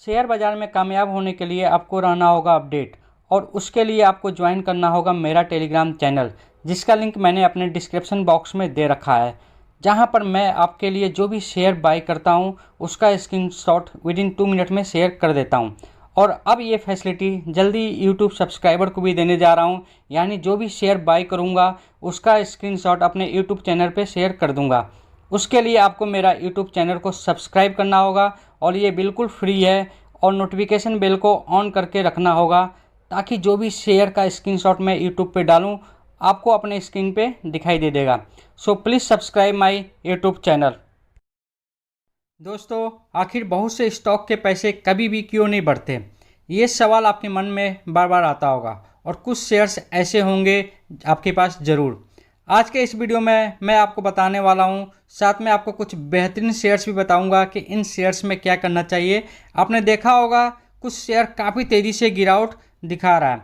Share बाज़ार में कामयाब होने के लिए आपको रहना होगा अपडेट, और उसके लिए आपको ज्वाइन करना होगा मेरा टेलीग्राम चैनल, जिसका लिंक मैंने अपने डिस्क्रिप्शन बॉक्स में दे रखा है। जहां पर मैं आपके लिए जो भी शेयर बाय करता हूं उसका स्क्रीनशॉट विदिन 2 मिनट में शेयर कर देता हूं। और अब ये फैसिलिटी जल्दी यूट्यूब सब्सक्राइबर को भी देने जा रहा हूं, यानी जो भी शेयर बाय करूंगा उसका स्क्रीनशॉट अपने यूट्यूब चैनल पे शेयर कर दूंगा। उसके लिए आपको मेरा यूट्यूब चैनल को सब्सक्राइब करना होगा, और ये बिल्कुल फ्री है, और नोटिफिकेशन बेल को ऑन करके रखना होगा ताकि जो भी शेयर का स्क्रीनशॉट मैं यूट्यूब पे डालूं आपको अपने स्क्रीन पे दिखाई दे देगा। So please subscribe my YouTube channel. दोस्तों, आखिर बहुत से स्टॉक के पैसे कभी भी क्यों नहीं बढ़ते, ये सवाल आपके मन में बार बार आता होगा, और कुछ शेयर्स ऐसे होंगे आपके पास ज़रूर। आज के इस वीडियो में मैं आपको बताने वाला हूं, साथ में आपको कुछ बेहतरीन शेयर्स भी बताऊंगा कि इन शेयर्स में क्या करना चाहिए। आपने देखा होगा कुछ शेयर काफ़ी तेज़ी से गिरावट दिखा रहा है।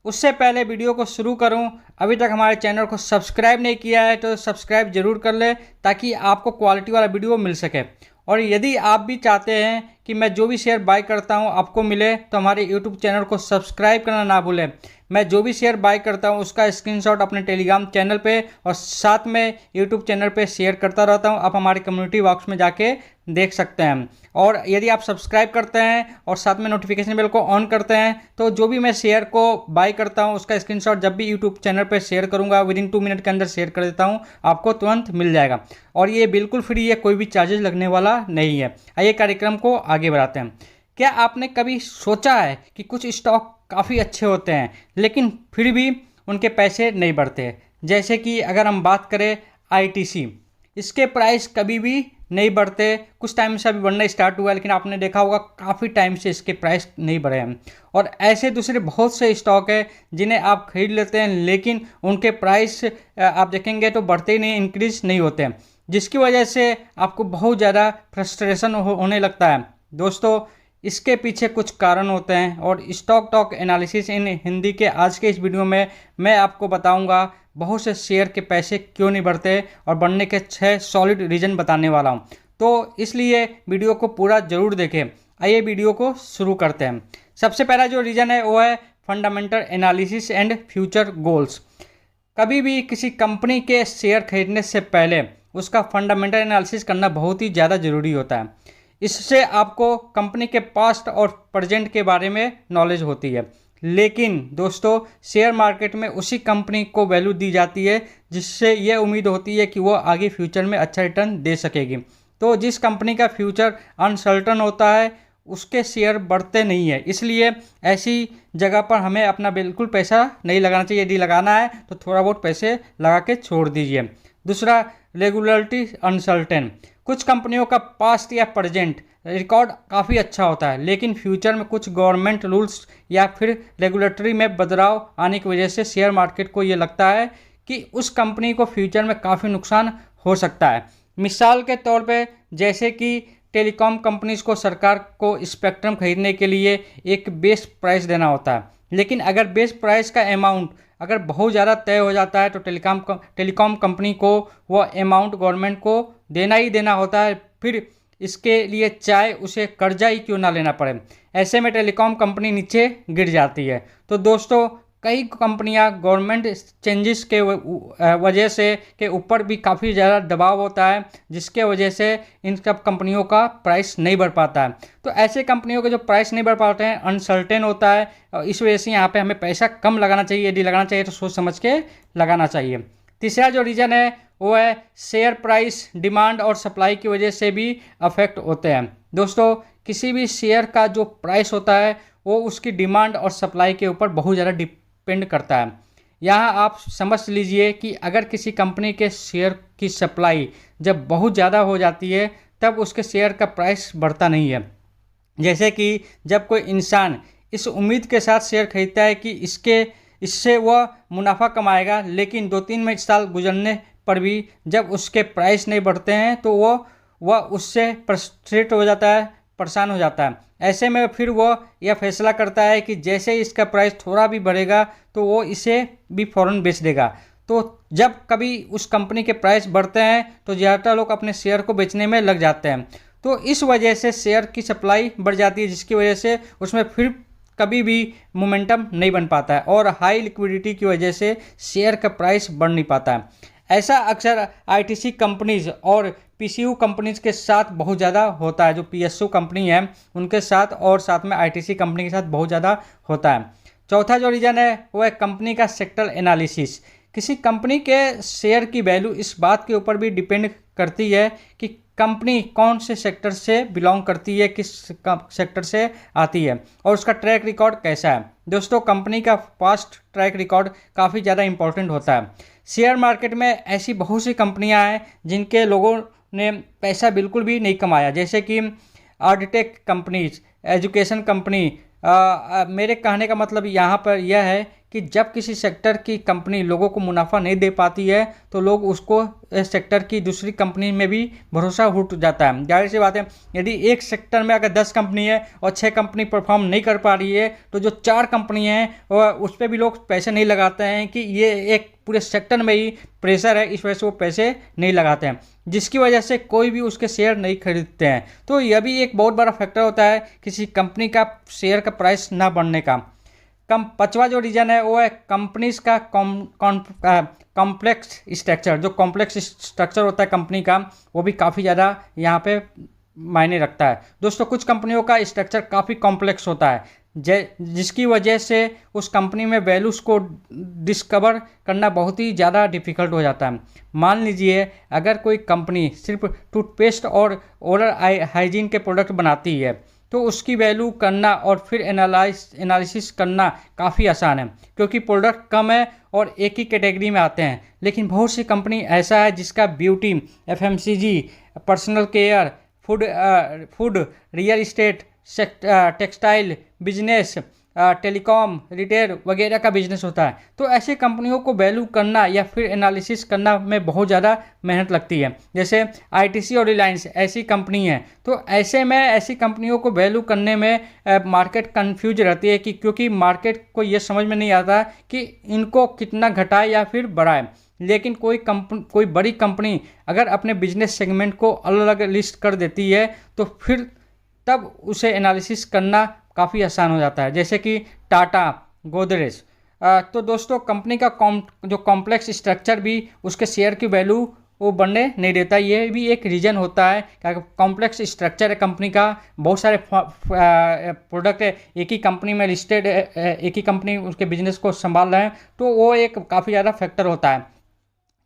उससे पहले वीडियो को शुरू करूं, अभी तक हमारे चैनल को सब्सक्राइब नहीं किया है तो सब्सक्राइब जरूर कर ले ताकि आपको क्वालिटी वाला वीडियो मिल सके। और यदि आप भी चाहते हैं कि मैं जो भी शेयर बाय करता हूं आपको मिले तो हमारे यूट्यूब चैनल को सब्सक्राइब करना ना भूलें। मैं जो भी शेयर बाय करता हूं उसका स्क्रीनशॉट अपने टेलीग्राम चैनल पे और साथ में यूट्यूब चैनल पे शेयर करता रहता हूं। आप हमारे कम्युनिटी बॉक्स में जाके देख सकते हैं। और यदि आप सब्सक्राइब करते हैं और साथ में नोटिफिकेशन बेल को ऑन करते हैं तो जो भी मैं शेयर को बाय करता हूं उसका स्क्रीनशॉट जब भी यूट्यूब चैनल पे शेयर करूंगा विदिन 2 मिनट के अंदर शेयर कर देता हूं, आपको तुरंत मिल जाएगा। और ये बिल्कुल फ्री है, कोई भी चार्जेस लगने वाला नहीं है। आइए कार्यक्रम को आगे बढ़ाते हैं। क्या आपने कभी सोचा है कि कुछ स्टॉक काफ़ी अच्छे होते हैं लेकिन फिर भी उनके पैसे नहीं बढ़ते? जैसे कि अगर हम बात करें आईटीसी, इसके प्राइस कभी भी नहीं बढ़ते। कुछ टाइम से अभी बढ़ना स्टार्ट हुआ है, लेकिन आपने देखा होगा काफ़ी टाइम से इसके प्राइस नहीं बढ़े हैं। और ऐसे दूसरे बहुत से स्टॉक है जिन्हें आप खरीद लेते हैं लेकिन उनके प्राइस आप देखेंगे तो बढ़ते ही नहीं, इंक्रीज नहीं होते हैं, जिसकी वजह से आपको बहुत ज़्यादा फ्रस्ट्रेशन होने लगता है। दोस्तों, इसके पीछे कुछ कारण होते हैं, और stock talk analysis in Hindi के आज के इस वीडियो में मैं आपको बताऊंगा बहुत से शेयर के पैसे क्यों नहीं बढ़ते, और बढ़ने के 6 सॉलिड रीज़न बताने वाला हूं। तो इसलिए वीडियो को पूरा ज़रूर देखें। आइए वीडियो को शुरू करते हैं। सबसे पहला जो रीज़न है वो है fundamental analysis and future goals. कभी भी किसी कंपनी के शेयर खरीदने से पहले उसका फंडामेंटल एनालिसिस करना बहुत ही ज़्यादा ज़रूरी होता है। इससे आपको कंपनी के पास्ट और प्रेजेंट के बारे में नॉलेज होती है। लेकिन दोस्तों, शेयर मार्केट में उसी कंपनी को वैल्यू दी जाती है जिससे ये उम्मीद होती है कि वो आगे फ्यूचर में अच्छा रिटर्न दे सकेगी। तो जिस कंपनी का फ्यूचर अनसर्टन होता है उसके शेयर बढ़ते नहीं है। इसलिए ऐसी जगह पर हमें अपना बिल्कुल पैसा नहीं लगाना चाहिए। यदि लगाना है तो थोड़ा बहुत पैसे लगा के छोड़ दीजिए। दूसरा, रेगुलरिटी अनसर्टेन। कुछ कंपनियों का पास्ट या प्रेजेंट रिकॉर्ड काफ़ी अच्छा होता है लेकिन फ्यूचर में कुछ गवर्नमेंट रूल्स या फिर रेगुलेटरी में बदलाव आने की वजह से शेयर मार्केट को ये लगता है कि उस कंपनी को फ्यूचर में काफ़ी नुकसान हो सकता है। मिसाल के तौर पे जैसे कि टेलीकॉम कंपनीज को सरकार को स्पेक्ट्रम खरीदने के लिए एक बेस प्राइस देना होता है, लेकिन अगर बेस प्राइस का अमाउंट अगर बहुत ज़्यादा तय हो जाता है तो टेलीकॉम कंपनी को वो अमाउंट गवर्नमेंट को देना ही देना होता है, फिर इसके लिए चाहे उसे कर्जा ही क्यों ना लेना पड़े। ऐसे में टेलीकॉम कंपनी नीचे गिर जाती है। तो दोस्तों, कई कंपनियां गवर्नमेंट चेंजेस के वजह से के ऊपर भी काफ़ी ज़्यादा दबाव होता है, जिसके वजह से इन सब कंपनियों का प्राइस नहीं बढ़ पाता है। तो ऐसे कंपनियों के जो प्राइस नहीं बढ़ पाते हैं अनसर्टेन होता है, और इस वजह से यहाँ पे हमें पैसा कम लगाना चाहिए। यदि लगाना चाहिए तो सोच समझ के लगाना चाहिए। तीसरा जो रीज़न है वो है शेयर प्राइस डिमांड और सप्लाई की वजह से भी अफेक्ट होते हैं। दोस्तों, किसी भी शेयर का जो प्राइस होता है वो उसकी डिमांड और सप्लाई के ऊपर बहुत ज़्यादा डिपेंड करता है। यहाँ आप समझ लीजिए कि अगर किसी कंपनी के शेयर की सप्लाई जब बहुत ज़्यादा हो जाती है तब उसके शेयर का प्राइस बढ़ता नहीं है। जैसे कि जब कोई इंसान इस उम्मीद के साथ शेयर खरीदता है कि इससे वह मुनाफा कमाएगा, लेकिन 2-3 साल गुजरने पर भी जब उसके प्राइस नहीं बढ़ते हैं तो वह उससे फ्रस्ट्रेट हो जाता है, परेशान हो जाता है। ऐसे में फिर वह यह फैसला करता है कि जैसे ही इसका प्राइस थोड़ा भी बढ़ेगा तो वो इसे भी फ़ौरन बेच देगा। तो जब कभी उस कंपनी के प्राइस बढ़ते हैं तो ज़्यादातर लोग अपने शेयर को बेचने में लग जाते हैं। तो इस वजह से शेयर की सप्लाई बढ़ जाती है, जिसकी वजह से उसमें फिर कभी भी मोमेंटम नहीं बन पाता है और हाई लिक्विडिटी की वजह से शेयर का प्राइस बढ़ नहीं पाता है। ऐसा अक्सर आईटीसी कंपनीज और पीसीयू कंपनीज के साथ बहुत ज़्यादा होता है। जो पीएसयू कंपनी है उनके साथ और साथ में आईटीसी कंपनी के साथ बहुत ज़्यादा होता है। चौथा जो रीज़न है वो है कंपनी का सेक्टर एनालिसिस। किसी कंपनी के शेयर की वैल्यू इस बात के ऊपर भी डिपेंड करती है कि कंपनी कौन से सेक्टर से बिलोंग करती है, किस सेक्टर से आती है और उसका ट्रैक रिकॉर्ड कैसा है। दोस्तों, कंपनी का पास्ट ट्रैक रिकॉर्ड काफ़ी ज़्यादा इंपॉर्टेंट होता है। शेयर मार्केट में ऐसी बहुत सी कंपनियां हैं जिनके लोगों ने पैसा बिल्कुल भी नहीं कमाया, जैसे कि आर्डिटेक कंपनीज, एजुकेशन कंपनी। मेरे कहने का मतलब यहाँ पर यह है कि जब किसी सेक्टर की कंपनी लोगों को मुनाफा नहीं दे पाती है तो लोग उसको सेक्टर की दूसरी कंपनी में भी भरोसा उठ जाता है। जाहिर सी बात है, यदि एक सेक्टर में अगर 10 कंपनी है और 6 कंपनी परफॉर्म नहीं कर पा रही है तो जो 4 कंपनी हैं उस पर भी लोग पैसे नहीं लगाते हैं कि ये एक पूरे सेक्टर में ही प्रेशर है, इस वजह से वो पैसे नहीं लगाते हैं, जिसकी वजह से कोई भी उसके शेयर नहीं खरीदते हैं। तो यह भी एक बहुत बड़ा फैक्टर होता है किसी कंपनी का शेयर का प्राइस ना बढ़ने का। पांचवा जो रीजन है वो है कंपनीज का कॉम्प्लेक्स स्ट्रक्चर। जो कॉम्प्लेक्स स्ट्रक्चर होता है कंपनी का वो भी काफ़ी ज़्यादा यहाँ पे मायने रखता है। दोस्तों, कुछ कंपनियों का स्ट्रक्चर काफ़ी कॉम्प्लेक्स होता है जिसकी वजह से उस कंपनी में वैल्यूज़ को डिस्कवर करना बहुत ही ज़्यादा डिफ़िकल्ट हो जाता है। मान लीजिए अगर कोई कंपनी सिर्फ टूथपेस्ट और ओरल हाइजीन के प्रोडक्ट बनाती है तो उसकी वैल्यू करना और फिर एनालिसिस करना काफ़ी आसान है, क्योंकि प्रोडक्ट कम है और एक ही कैटेगरी में आते हैं। लेकिन बहुत सी कंपनी ऐसा है जिसका beauty, FMCG, personal care, food, real estate, textile business, telecom, retail वगैरह का बिजनेस होता है। तो ऐसी कंपनियों को वैल्यू करना या फिर एनालिसिस करना में बहुत ज़्यादा मेहनत लगती है। जैसे आईटीसी और रिलायंस ऐसी कंपनी है, तो ऐसे में ऐसी कंपनियों को वैल्यू करने में मार्केट कंफ्यूज रहती है कि क्योंकि मार्केट को ये समझ में नहीं आता कि इनको कितना घटाए या फिर बढ़ाए। लेकिन कोई बड़ी कंपनी अगर अपने बिजनेस सेगमेंट को अलग अलग लिस्ट कर देती है तो फिर तब उसे एनालिसिस करना काफ़ी आसान हो जाता है, जैसे कि टाटा, गोदरेज। तो दोस्तों, कंपनी का जो कॉम्प्लेक्स स्ट्रक्चर भी उसके शेयर की वैल्यू वो बढ़ने नहीं देता। ये भी एक रीज़न होता है कि कॉम्प्लेक्स स्ट्रक्चर है कंपनी का, बहुत सारे प्रोडक्ट है एक ही कंपनी में लिस्टेड, एक ही कंपनी उसके बिजनेस को संभाल रहे हैं, तो वो एक काफ़ी ज़्यादा फैक्टर होता है।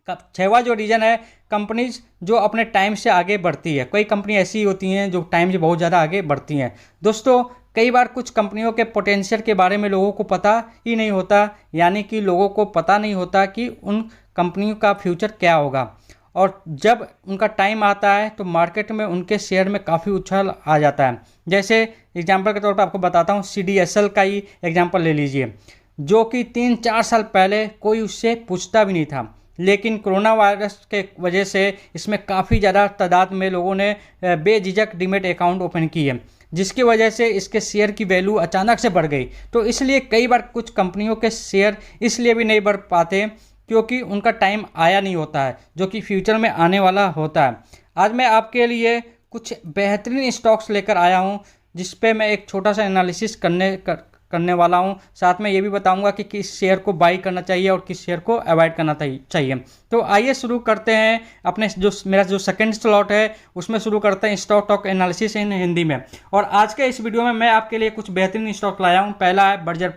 छठवां जो रीज़न है कंपनीज जो अपने टाइम से आगे बढ़ती है। कई कंपनी ऐसी होती हैं जो टाइम से बहुत ज़्यादा आगे बढ़ती हैं। दोस्तों, कई बार कुछ कंपनियों के पोटेंशियल के बारे में लोगों को पता ही नहीं होता, यानी कि लोगों को पता नहीं होता कि उन कंपनियों का फ्यूचर क्या होगा, और जब उनका टाइम आता है तो मार्केट में उनके शेयर में काफ़ी उछाल आ जाता है। जैसे एग्जांपल के तौर पर आपको बताता हूँ, CDSL का ही एग्जांपल ले लीजिए, जो कि 3-4 साल पहले कोई उससे पूछता भी नहीं था, लेकिन कोरोना वायरस के वजह से इसमें काफ़ी ज़्यादा तादाद में लोगों ने बेझिझक डीमैट अकाउंट ओपन किए, जिसकी वजह से इसके शेयर की वैल्यू अचानक से बढ़ गई। तो इसलिए कई बार कुछ कंपनियों के शेयर इसलिए भी नहीं बढ़ पाते क्योंकि उनका टाइम आया नहीं होता है, जो कि फ्यूचर में आने वाला होता है। आज मैं आपके लिए कुछ बेहतरीन स्टॉक्स लेकर आया हूँ जिस पे मैं एक छोटा सा एनालिसिस करने वाला हूं। साथ में ये भी बताऊंगा कि किस शेयर को बाई करना चाहिए और किस शेयर को अवॉइड करना चाहिए। तो आइए शुरू करते हैं अपने मेरा जो सेकंड स्लॉट है उसमें शुरू करते हैं stock talk analysis in Hindi में। और आज के इस वीडियो में मैं आपके लिए कुछ बेहतरीन स्टॉक लाया हूं। पहला है बर्जर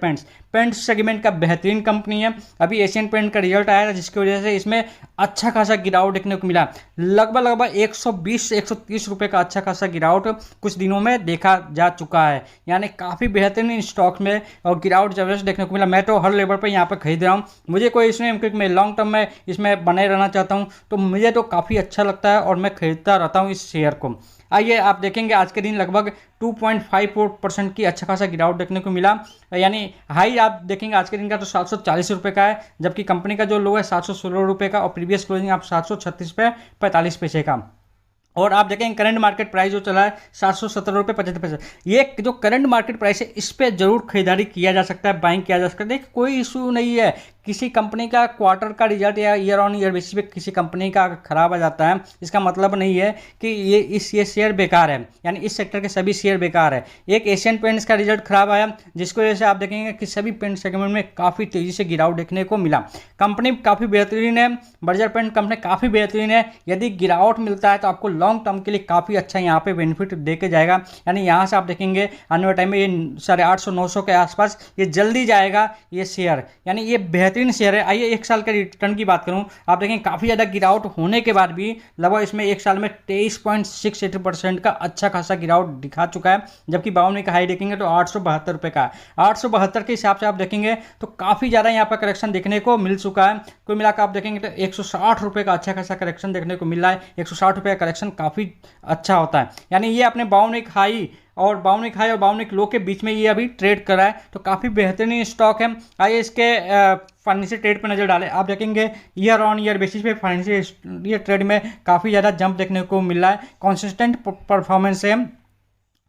पेंट्स सेगमेंट का बेहतरीन कंपनी है। अभी एशियन पेंट का रिजल्ट आया था जिसकी वजह से इसमें अच्छा खासा गिरावट देखने को मिला। लगभग 120 से 130 रुपये का अच्छा खासा गिरावट कुछ दिनों में देखा जा चुका है, यानी काफ़ी बेहतरीन स्टॉक में और गिरावट जबरदस्त देखने को मिला। मैं तो हर लेवल पर यहाँ पर खरीद रहा हूँ, मुझे कोई इसमें, क्योंकि मैं लॉन्ग टर्म में इसमें बने रहना चाहता हूँ, तो मुझे तो काफ़ी अच्छा लगता है और मैं खरीदता रहता हूँ इस शेयर को। आइए आप देखेंगे आज के दिन लगभग 2.54% की अच्छा खासा गिरावट देखने को मिला, यानी हाई आप देखेंगे आज के दिन का तो 740 रुपये का है, जबकि कंपनी का जो लो है 716 रुपये का और प्रीवियस क्लोजिंग आप 736 रुपये 45 पैसे का। और आप देखेंगे करंट मार्केट प्राइस जो चला है 717.75 रुपये। ये जो करंट मार्केट प्राइस है इस पर जरूर खरीदारी किया जा सकता है, बाइंग किया जा सकता है। देखिए कोई इशू नहीं है, किसी कंपनी का क्वार्टर का रिजल्ट या ईयर ऑन ईयर बेसिस पे किसी कंपनी का खराब आ जाता है, इसका मतलब नहीं है कि ये शेयर बेकार है, यानी इस सेक्टर के सभी शेयर बेकार है। एक एशियन पेंट्स का रिजल्ट खराब आया, जिसकी वजह से आप देखेंगे कि सभी पेंट सेगमेंट में काफ़ी तेज़ी से गिरावट देखने को मिला। कंपनी काफ़ी बेहतरीन है, बर्जर पेंट कंपनी काफ़ी बेहतरीन है। यदि गिरावट मिलता है तो आपको लॉन्ग टर्म के लिए काफ़ी अच्छा यहाँ पे बेनिफिट दे के जाएगा। यानी यहाँ से आप देखेंगे आने वाले टाइम में ये 850-900 के आसपास ये जल्दी जाएगा ये शेयर, यानी ये बेहतरीन शेयर है। आइए एक साल के रिटर्न की बात करूँ, आप देखेंगे काफ़ी ज़्यादा गिरावट होने के बाद भी लगभग इसमें एक साल में 23.68% का अच्छा खासा गिरावट दिखा चुका है। जबकि 52 का हाई देखेंगे तो 872 रुपये का, 872 के हिसाब से आप देखेंगे तो काफ़ी ज़्यादा यहाँ पर करेक्शन देखने को मिल चुका है। कुल मिलाकर आप देखेंगे तो 160 रुपये का अच्छा खासा करेक्शन देखने को मिल रहा है। 160 रुपये का करेक्शन काफ़ी अच्छा होता है, यानी ये अपने 52 हाई और 52 लो के बीच में ये अभी ट्रेड कर रहा है, तो काफ़ी बेहतरीन स्टॉक है। आइए इसके फाइनेंशियल ट्रेड पर नज़र डालें। आप देखेंगे ईयर ऑन ईयर बेसिस पे फाइनेंशियल ईयर ट्रेड में काफ़ी ज़्यादा जंप देखने को मिल रहा है, कंसिस्टेंट परफॉर्मेंस है।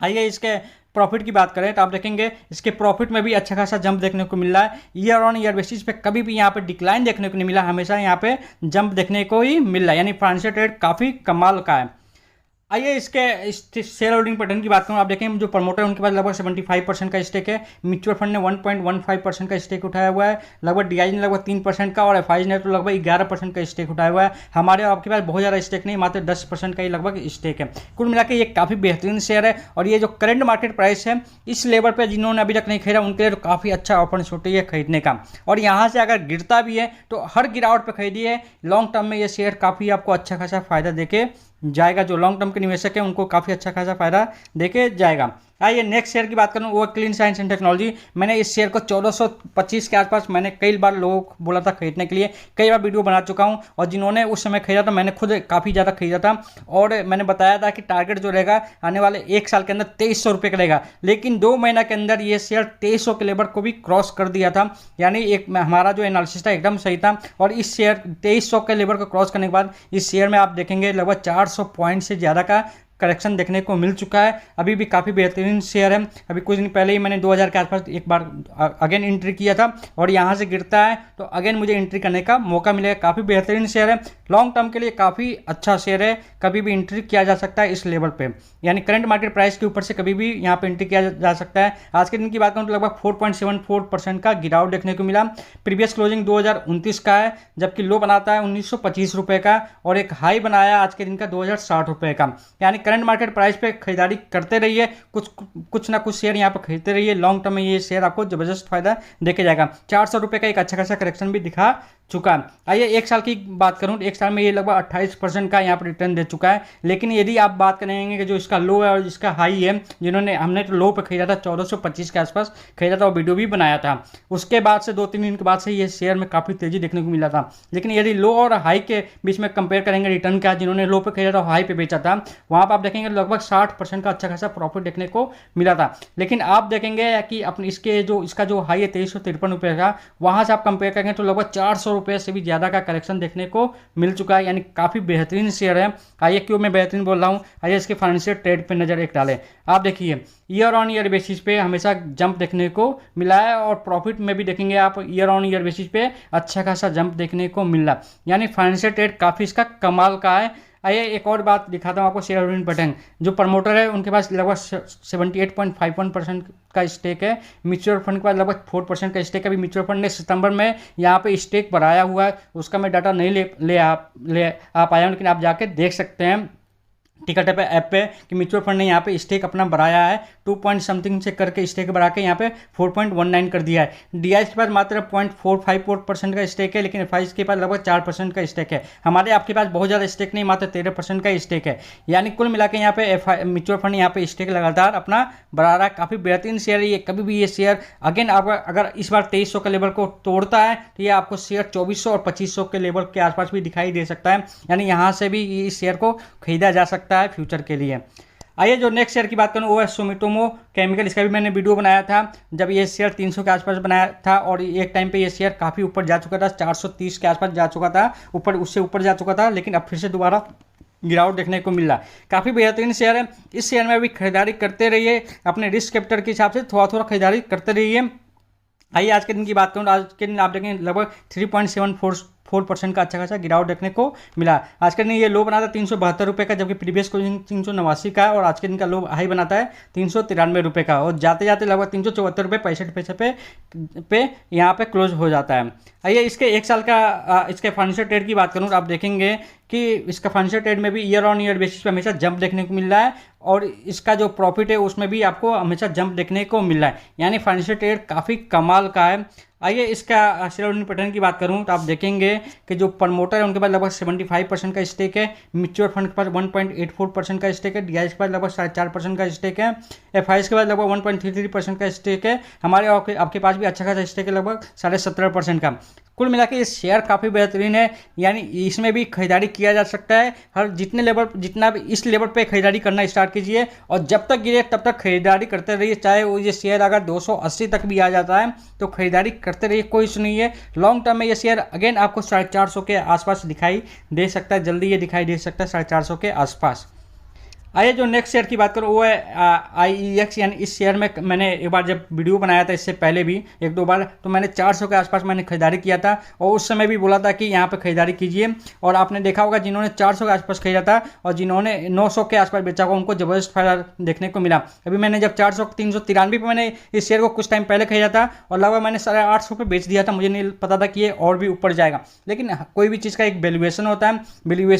आइए इसके प्रॉफिट की बात करें तो आप देखेंगे इसके प्रॉफिट में भी अच्छा खासा जंप देखने को मिल रहा है। ईयर ऑन ईयर बेसिस पे कभी भी यहाँ पे डिक्लाइन देखने को नहीं मिला, हमेशा यहाँ पे जंप देखने को ही मिल रहा है, यानी फाइनेंशियल ट्रेड काफ़ी कमाल का है। आइए इसके शेयर होल्डिंग पैटर्न की बात करूँ, आप देखें जो प्रमोटर है उनके पास लगभग 75% का स्टेक है। म्यूचुअल फंड ने 1.15% का स्टेक उठाया हुआ है, लगभग डीआईजी ने लगभग 3% का, और एफआईजी ने तो लगभग 11% का स्टेक उठाया हुआ है। हमारे आपके पास बहुत ज़्यादा स्टेक नहीं, मात्र 10% का ही लगभग स्टेक है। कुल मिलाकर ये काफ़ी बेहतरीन शेयर है, और ये जो करंट मार्केट प्राइस है इस लेवल पर जिन्होंने अभी तक नहीं खरीदा उनके लिए तो काफ़ी अच्छा अपॉर्चुनिटी है खरीदने का। और यहाँ से अगर गिरता भी है तो हर गिरावट पर खरीदिए, लॉन्ग टर्म में ये शेयर काफ़ी आपको अच्छा खासा फायदा देके जाएगा। जो लॉन्ग टर्म के निवेशक हैं उनको काफ़ी अच्छा खासा फायदा देके जाएगा। आइए नेक्स्ट शेयर की बात करूँ, वो क्लीन साइंस एंड टेक्नोलॉजी। मैंने इस शेयर को 1425 के आसपास मैंने कई बार लोगों को बोला था खरीदने के लिए, कई बार वीडियो बना चुका हूँ, और जिन्होंने उस समय खरीदा था मैंने खुद काफ़ी ज़्यादा खरीदा था, और मैंने बताया था कि टारगेट जो रहेगा आने वाले एक साल के अंदर 2300 रुपये का रहेगा। लेकिन 2 महीना के अंदर ये शेयर 2300 के लेवल को भी क्रॉस कर दिया था, यानी एक हमारा जो एनालिसिस था एकदम सही था। और इस शेयर 2300 के लेवल को क्रॉस करने के बाद इस शेयर में आप देखेंगे लगभग 400 पॉइंट से ज़्यादा का करेक्शन देखने को मिल चुका है। अभी भी काफ़ी बेहतरीन शेयर है। अभी कुछ दिन पहले ही मैंने 2000 के आसपास एक बार अगेन एंट्री किया था, और यहाँ से गिरता है तो अगेन मुझे एंट्री करने का मौका मिलेगा। काफ़ी बेहतरीन शेयर है, लॉन्ग टर्म के लिए काफ़ी अच्छा शेयर है, कभी भी एंट्री किया जा सकता है इस लेवल पे, यानी करंट मार्केट प्राइस के ऊपर से कभी भी यहाँ पे एंट्री किया जा सकता है। आज के दिन की बात करूँ तो लगभग 4.74% का गिरावट देखने को मिला। प्रीवियस क्लोजिंग 2029 का है, जबकि लो बनाता है 1925 रुपये का, और एक हाई बनाया आज के दिन का 2060 रुपये का। यानी करंट मार्केट प्राइस पे खरीदारी करते रहिए, कुछ ना कुछ शेयर यहाँ पर खरीदते रहिए, लॉन्ग टर्म में ये शेयर आपको जबरदस्त फायदा देके जाएगा। 400 रुपये का एक अच्छा खासा करेक्शन भी दिखा चुका है। आइए एक साल की बात करूं, एक साल में ये लगभग 28% का यहाँ पर रिटर्न दे चुका है। लेकिन यदि आप बात करेंगे कि जो इसका लो है और इसका हाई है, जिन्होंने हमने तो लो पे खरीदा था 1425 के आसपास खरीदा था और वीडियो भी बनाया था, उसके बाद से 2-3 दिन के बाद से ये शेयर में काफ़ी तेज़ी देखने को मिला था। लेकिन यदि लो और हाई के बीच में कंपेयर करेंगे रिटर्न का, जिन्होंने लो पे खरीदा था हाई पे बेचा था, वहाँ पर आप देखेंगे लगभग 60% का अच्छा खासा प्रॉफिट देखने को मिला था। लेकिन आप देखेंगे कि अपने इसका जो हाई है 2353 रुपये का, वहाँ से आप कंपेयर करेंगे तो लगभग 400 रुपये से भी ज़्यादा का करेक्शन देखने को मिल चुका है, यानी काफ़ी बेहतरीन शेयर है। आइए क्यों मैं बेहतरीन बोल रहा हूँ, आइए इसके फाइनेंशियल ट्रेड पे नज़र एक डालें। आप देखिए ईयर ऑन ईयर बेसिस पे हमेशा जंप देखने को मिला है, और प्रॉफिट में भी देखेंगे आप ईयर ऑन ईयर बेसिस पे अच्छा खासा जंप देखने को मिल रहा, यानी फाइनेंशियल ट्रेड काफ़ी इसका कमाल का है। आइए एक और बात दिखाता हूँ आपको, शेयर होल्डिंग पैटर्न। जो प्रमोटर है उनके पास लगभग 78.51% का स्टेक है। म्यूचुअल फंड के पास लगभग 4% का स्टेक है। अभी म्यूचुअल फंड ने सितंबर में यहाँ पे स्टेक बढ़ाया हुआ है, उसका मैं डाटा नहीं ले आ पाया, लेकिन आप जाके देख सकते हैं टिकट पे ऐप पे कि म्यूचुअल फंड ने यहाँ पे स्टेक अपना बढ़ाया है, 2 पॉइंट समथिंग से करके स्टेक बढ़ा के यहाँ पे 4.19 कर दिया है। डीआईएस के पास मात्र 0.454% का स्टेक है, लेकिन एफआईएस के पास लगभग 4% का स्टेक है। हमारे आपके पास बहुत ज़्यादा स्टेक नहीं, मात्र 13% का स्टेक है। यानी कुल मिला के यहाँ पे म्यूचुअल फंड यहाँ पे स्टेक लगातार अपना बढ़ा रहा है। काफ़ी बेहतरीन शेयर है ये। कभी भी ये शेयर अगेन अगर इस बार 2300 के लेवल को तोड़ता है तो ये आपको शेयर 2400 और 2500 के लेवल के आसपास भी दिखाई दे सकता है, यानी यहाँ से भी इस शेयर को खरीदा जा सकता है फ्यूचर के लिए। आइए जो नेक्स्ट शेयर की बात करूँ वो है सुमिटोमो केमिकल। इसका भी मैंने वीडियो बनाया था जब ये शेयर 300 के आसपास बनाया था, और एक टाइम पे ये शेयर काफ़ी ऊपर जा चुका था, 430 के आसपास जा चुका था, उससे ऊपर जा चुका था, लेकिन अब फिर से दोबारा गिरावट देखने को मिल रहा है। काफ़ी बेहतरीन शेयर है, इस शेयर में अभी खरीदारी करते रहिए, अपने रिस्क कैपिटल के हिसाब से थोड़ा थोड़ा खरीदारी करते रहिए। आइए आज के दिन की बात करूँ तो आज के दिन आप देखेंगे लगभग 3.74% का अच्छा खासा गिरावट देखने को मिला। आज के दिन ये लो बनाता है 372 रुपये का, जबकि प्रीवियस क्लोजिंग 389 का है, और आज के दिन का लो हाई बनाता है 393 रुपये का, और जाते जाते लगभग 374 रुपये 65 पैसे पे यहाँ पे क्लोज हो जाता है। आइए इसके एक साल का इसके फाइनेंशियल ट्रेड की बात करूँ तो आप देखेंगे कि इसका फाइनेंशियल ट्रेड में भी ईयर ऑन ईयर बेसिस पे हमेशा जंप देखने को मिल रहा है, और इसका जो प्रॉफिट है उसमें भी आपको हमेशा जंप देखने को मिल रहा है, यानी फाइनेंशियल ट्रेड काफ़ी कमाल का है। आइए इसका शेयर होल्डिंग पैटर्न की बात करूं तो आप देखेंगे कि जो प्रमोटर है उनके पास लगभग 75% का स्टेक है, म्यूचुअल फंड के पास 1.84% का स्टेक है, डीआईएस के पास लगभग 4.5% का स्टेक है, एफआईएस के पास लगभग 1.33% का स्टेक है, हमारे आपके पास भी अच्छा खासा स्टेक है लगभग 17.5% का। कुल मिला के ये शेयर काफ़ी बेहतरीन है, यानी इसमें भी खरीदारी किया जा सकता है। हर जितना भी इस लेवल पे खरीदारी करना स्टार्ट कीजिए, और जब तक गिरे तब तक खरीदारी करते रहिए, चाहे वो ये शेयर अगर 280 तक भी आ जाता है तो खरीदारी करते रहिए, कोई इशू नहीं है। लॉन्ग टर्म में ये शेयर अगेन आपको 450 के आसपास दिखाई दे सकता है, जल्दी ये दिखाई दे सकता है 450 के आसपास। आइए जो नेक्स्ट शेयर की बात करूँ वो है IEX, यानी इस शेयर में मैंने एक बार जब वीडियो बनाया था इससे पहले भी एक दो बार, तो मैंने 400 के आसपास मैंने खरीदारी किया था, और उस समय भी बोला था कि यहाँ पे खरीदारी कीजिए, और आपने देखा होगा जिन्होंने 400 के आसपास खरीदा था और जिन्होंने 900 के आसपास बेचा होगा उनको ज़बरदस्त फायदा देखने को मिला। अभी मैंने जब 393 पर मैंने इस शेयर को कुछ टाइम पहले खरीदा था, और लगभग मैंने 850 पे बेच दिया था, मुझे नहीं पता था कि ये और भी ऊपर जाएगा, लेकिन कोई भी चीज़ का एक वैल्यूएशन होता है,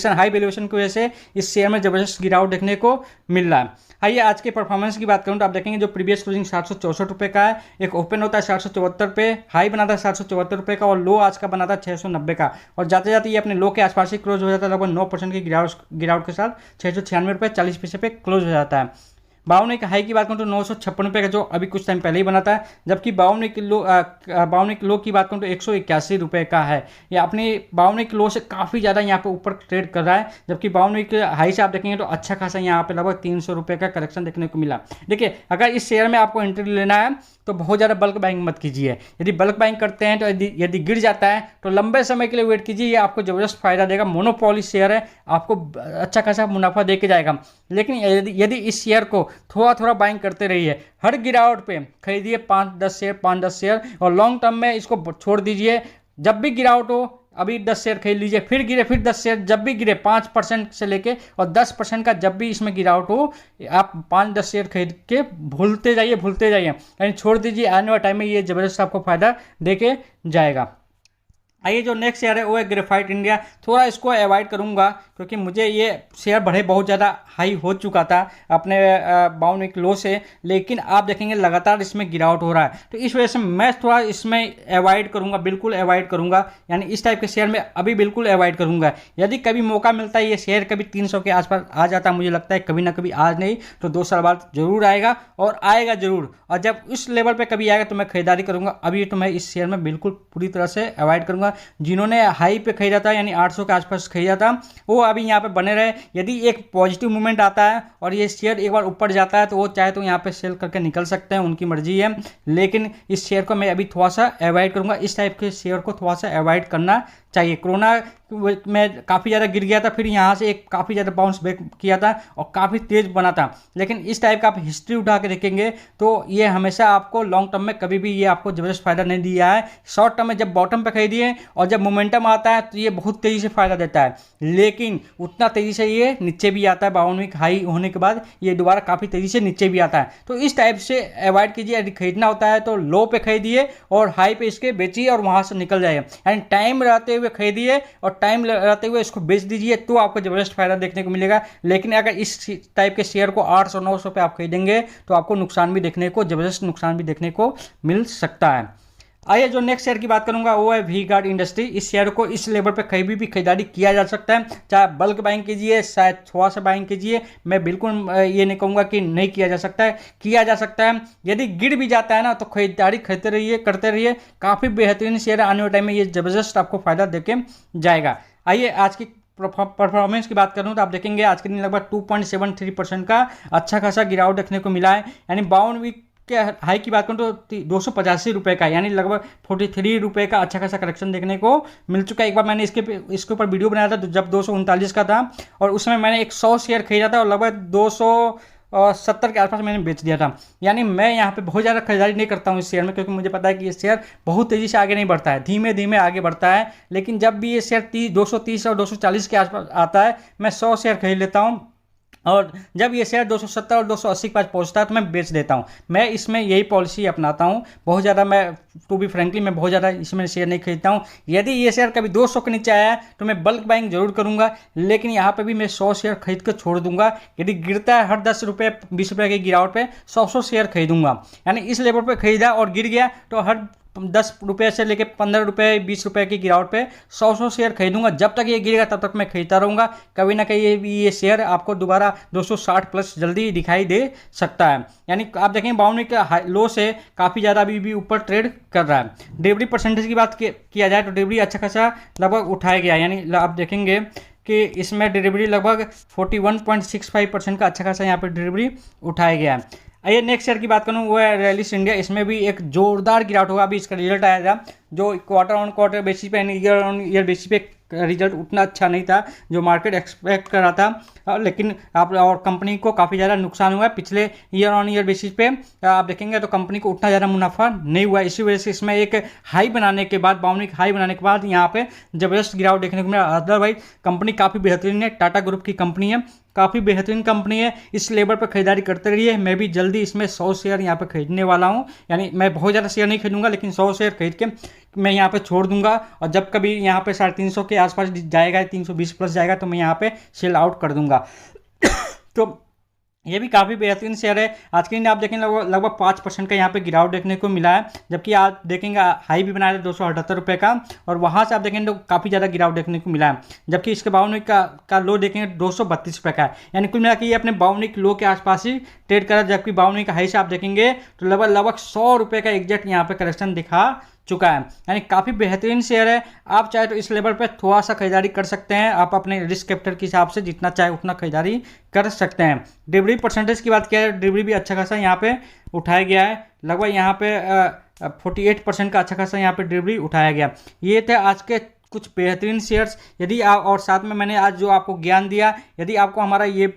हाई वैल्यूएशन की वजह से इस शेयर में ज़बरदस्त गिरावट देखने को मिल रहा है। आइए आज के परफॉर्मेंस की बात करूं तो आप देखेंगे जो प्रीवियस क्लोजिंग 764 रुपये का है, एक ओपन होता है 774 पे, हाई बनाता है 774 रुपये का, और लो आज का बनाता है 690 का, और जाते जाते ये अपने लो के आसपास ही क्लोज हो जाता है, लगभग 9% की गिरावट के साथ 696 रुपये 40 पैसे पे क्लोज हो जाता है। 52 के हाई की बात करूँ तो 956 रुपये का, जो अभी कुछ टाइम पहले ही बना था, जबकि 52 के लो की बात करूँ तो 181 रुपये का है। ये अपनी 52 के लो से काफ़ी ज़्यादा यहाँ पे ऊपर ट्रेड कर रहा है, जबकि 52 के हाई से आप देखेंगे तो अच्छा खासा यहाँ पे लगभग 300 रुपये का करेक्शन देखने को मिला। देखिए अगर इस शेयर में आपको एंट्री लेना है तो बहुत ज़्यादा बल्क बाइंग मत कीजिए, यदि बल्क बाइंग करते हैं तो यदि गिर जाता है तो लंबे समय के लिए वेट कीजिए, ये आपको ज़बरदस्त फायदा देगा। मोनोपोली शेयर है, आपको अच्छा खासा मुनाफा दे के जाएगा, लेकिन यदि इस शेयर को थोड़ा थोड़ा बाइंग करते रहिए, हर गिरावट पे खरीदिए 5-10 शेयर, और लॉन्ग टर्म में इसको छोड़ दीजिए। जब भी गिरावट हो अभी 10 शेयर खरीद लीजिए, फिर गिरे फिर 10 शेयर, जब भी गिरे 5% से लेके और 10% का जब भी इसमें गिरावट हो आप 5-10 शेयर खरीद के भूलते जाइए, यानी छोड़ दीजिए। आने वाले टाइम में ये ज़बरदस्त आपको फायदा दे के जाएगा। आइए जो नेक्स्ट शेयर है वो है ग्रेफाइट इंडिया। थोड़ा इसको अवॉइड करूंगा क्योंकि मुझे ये शेयर बढ़े बहुत ज़्यादा हाई हो चुका था अपने 52 लो से, लेकिन आप देखेंगे लगातार इसमें गिरावट हो रहा है, तो इस वजह से मैं थोड़ा इसमें अवॉइड करूंगा, बिल्कुल अवॉइड करूंगा, यानी इस टाइप के शेयर में अभी बिल्कुल अवॉइड करूंगा। यदि कभी मौका मिलता है ये शेयर कभी 300 के आसपास आ जाता है, मुझे लगता है कभी ना कभी, आज नहीं तो 2 साल बाद जरूर आएगा, और आएगा जरूर, और जब उस लेवल पर कभी आएगा तो मैं खरीदारी करूंगा। अभी तो मैं इस शेयर में बिल्कुल पूरी तरह से अवॉइड करूंगा। जिन्होंने हाई पे खरीदा था यानी 800 के आसपास खरीदा था वो अभी यहाँ पे बने रहे। यदि एक पॉजिटिव मूवमेंट आता है और ये शेयर एक बार ऊपर जाता है तो वो चाहे तो यहाँ पे सेल करके निकल सकते हैं, उनकी मर्जी है, लेकिन इस शेयर को मैं अभी थोड़ा सा अवॉइड करूँगा। इस टाइप के शेयर को थोड़ा सा अवॉइड करना चाहिए। कोरोना में काफ़ी ज़्यादा गिर गया था, फिर यहाँ से एक काफ़ी ज़्यादा बाउंस बैक किया था और काफ़ी तेज़ बना था, लेकिन इस टाइप का आप हिस्ट्री उठा के देखेंगे तो ये हमेशा आपको लॉन्ग टर्म में कभी भी ये आपको ज़बरदस्त फायदा नहीं दिया है। शॉर्ट टर्म में जब बॉटम पे खरीदिए और जब मोमेंटम आता है तो ये बहुत तेज़ी से फायदा देता है, लेकिन उतना तेज़ी से ये नीचे भी आता है। 52 वीक हाई होने के बाद ये दोबारा काफ़ी तेज़ी से नीचे भी आता है, तो इस टाइप से अवॉइड कीजिए। यदि खरीदना होता है तो लो पे खरीदिए और हाई पे इसके बेचिए और वहाँ से निकल जाइए, यानी टाइम रहते हुए खरीदिए और टाइम रहते हुए इसको बेच दीजिए, तो आपको ज़बरदस्त फायदा देखने को मिलेगा। लेकिन अगर इस टाइप के शेयर को 800-900 पे आप खरीदेंगे तो आपको नुकसान भी देखने को, ज़बरदस्त नुकसान भी देखने को मिल सकता है। आइए जो नेक्स्ट शेयर की बात करूंगा वो है वी गार्ड इंडस्ट्री। इस शेयर को इस लेवल पे कहीं भी खरीदारी किया जा सकता है, चाहे बल्क बाइंग कीजिए शायद थोड़ा सा बाइंग कीजिए, मैं बिल्कुल ये नहीं कहूँगा कि नहीं किया जा सकता है, किया जा सकता है। यदि गिर भी जाता है ना तो खरीदारी करते रहिए, करते रहिए, काफ़ी बेहतरीन शेयर है, आने वाले टाइम में ये ज़बरदस्त आपको फायदा देके जाएगा। आइए आज की परफॉर्मेंस की बात करूं तो आप देखेंगे आज के दिन लगभग 2.73% का अच्छा खासा गिरावट देखने को मिला है, यानी 52 वीक के हाई की बात करूँ तो 285 रुपये का, यानी लगभग 43 रुपये का अच्छा खासा करेक्शन देखने को मिल चुका है। एक बार मैंने इसके ऊपर वीडियो बनाया था जब 239 का था, और उसमें मैंने एक 100 शेयर खरीदा था और लगभग 270 के आसपास मैंने बेच दिया था। यानी मैं यहाँ पे बहुत ज़्यादा खरीदारी नहीं करता हूँ इस शेयर में, क्योंकि मुझे पता है कि ये शेयर बहुत तेज़ी से आगे नहीं बढ़ता है, धीमे धीमे आगे बढ़ता है। लेकिन जब भी ये शेयर 230 और 240 के आसपास आता है, मैं 100 शेयर खरीद लेता हूँ, और जब ये शेयर 270 और 280 के पास पहुंचता है तो मैं बेच देता हूं। मैं इसमें यही पॉलिसी अपनाता हूं। बहुत ज़्यादा मैं टू बी फ्रेंकली मैं बहुत ज़्यादा इसमें शेयर नहीं खरीदता हूं। यदि ये शेयर कभी 200 के नीचे आया तो मैं बल्क बाइंग जरूर करूंगा, लेकिन यहाँ पे भी मैं 100 शेयर खरीद कर छोड़ दूंगा। यदि गिरता है हर 10 रुपये 20 रुपये की गिरावट पे 100 शेयर खरीदूंगा, यानी इस लेवल पे खरीदा और गिर गया तो हर 10 रुपये से लेकर 15 रुपये 20 रुपये की गिरावट पे 100 शेयर खरीदूंगा। जब तक ये गिरेगा तब तक मैं खरीदता रहूँगा। कभी ना कभी ये शेयर आपको दोबारा 260 प्लस जल्दी दिखाई दे सकता है। यानी आप देखेंगे बाउंड्री का लो से काफ़ी ज़्यादा अभी भी ऊपर ट्रेड कर रहा है। डिलीवरी परसेंटेज की बात किया जाए तो डिलीवरी अच्छा खासा लगभग उठाया गया, यानी आप देखेंगे कि इसमें डिलीवरी लगभग 41.65% का अच्छा खासा यहाँ पर डिलीवरी उठाया गया है। आइए नेक्स्ट शेयर की बात करूँ, वो है रैलिस इंडिया। इसमें भी एक जोरदार गिरावट होगा। अभी इसका रिजल्ट आया था जो क्वार्टर ऑन क्वार्टर बेसिस पे, ईयर ऑन ईयर बेसिस पे रिजल्ट उतना अच्छा नहीं था जो मार्केट एक्सपेक्ट कर रहा था, लेकिन आप और कंपनी को काफ़ी ज़्यादा नुकसान हुआ है। पिछले ईयर ऑन ईयर बेसिस पे आप देखेंगे तो कंपनी को उतना ज़्यादा मुनाफा नहीं हुआ। इसी वजह से इसमें एक हाई बनाने के बाद, बाउंड्री हाई बनाने के बाद यहाँ पे ज़बरदस्त गिरावट देखने को मिला। अदरवाइज कंपनी काफ़ी बेहतरीन है, टाटा ग्रुप की कंपनी है, काफ़ी बेहतरीन कंपनी है। इस लेवल पर खरीदारी करते रहिए। मैं भी जल्दी इसमें 100 शेयर यहाँ पे खरीदने वाला हूँ। यानी मैं बहुत ज़्यादा शेयर नहीं खरीदूंगा, लेकिन 100 शेयर खरीद के मैं यहाँ पे छोड़ दूंगा, और जब कभी यहाँ पे 350 के आसपास जाएगा, 320 प्लस जाएगा, तो मैं यहाँ पे सेल आउट कर दूंगा। तो ये भी काफ़ी बेहतरीन शेयर है। आज के दिन आप देखेंगे लगभग 5% का यहाँ पे गिरावट देखने को मिला है, जबकि आप देखेंगे हाई भी बनाया था 278 रुपये का, और वहाँ से आप देखेंगे तो काफ़ी ज़्यादा गिरावट देखने को मिला है। जबकि इसके बाउंड्री का लो देखेंगे 232 रुपये का है, यानी कुल मिला के ये अपने बाउंड्री के लो के आसपास ही ट्रेड करा। जबकि बाउंड्री का हाई से आप देखेंगे तो लगभग 100 रुपये का एग्जैक्ट यहाँ पे करेक्शन दिखा चुका है। यानी काफ़ी बेहतरीन शेयर है। आप चाहे तो इस लेवल पे थोड़ा सा खरीदारी कर सकते हैं। आप अपने रिस्क कैपिटल के हिसाब से जितना चाहे उतना खरीदारी कर सकते हैं। डिलीवरी परसेंटेज की बात किया है, डिलीवरी भी अच्छा खासा यहाँ पे उठाया गया है। लगभग यहाँ पे 48% का अच्छा खासा यहाँ पे डिलीवरी उठाया गया। ये थे आज के कुछ बेहतरीन शेयर्स। यदि आप, और साथ में मैंने आज जो आपको ज्ञान दिया, यदि आपको हमारा ये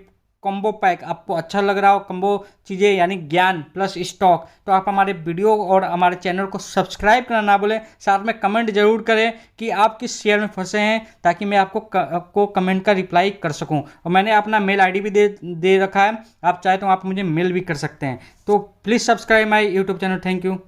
कॉम्बो पैक आपको अच्छा लग रहा हो, कॉम्बो चीज़ें यानी ज्ञान प्लस स्टॉक, तो आप हमारे वीडियो और हमारे चैनल को सब्सक्राइब करना ना भूलें। साथ में कमेंट जरूर करें कि आप किस शेयर में फंसे हैं, ताकि मैं आपको कमेंट का रिप्लाई कर सकूं। और मैंने अपना मेल आईडी भी दे रखा है, आप चाहे तो आप मुझे मेल भी कर सकते हैं। तो please subscribe my YouTube channel. Thank you.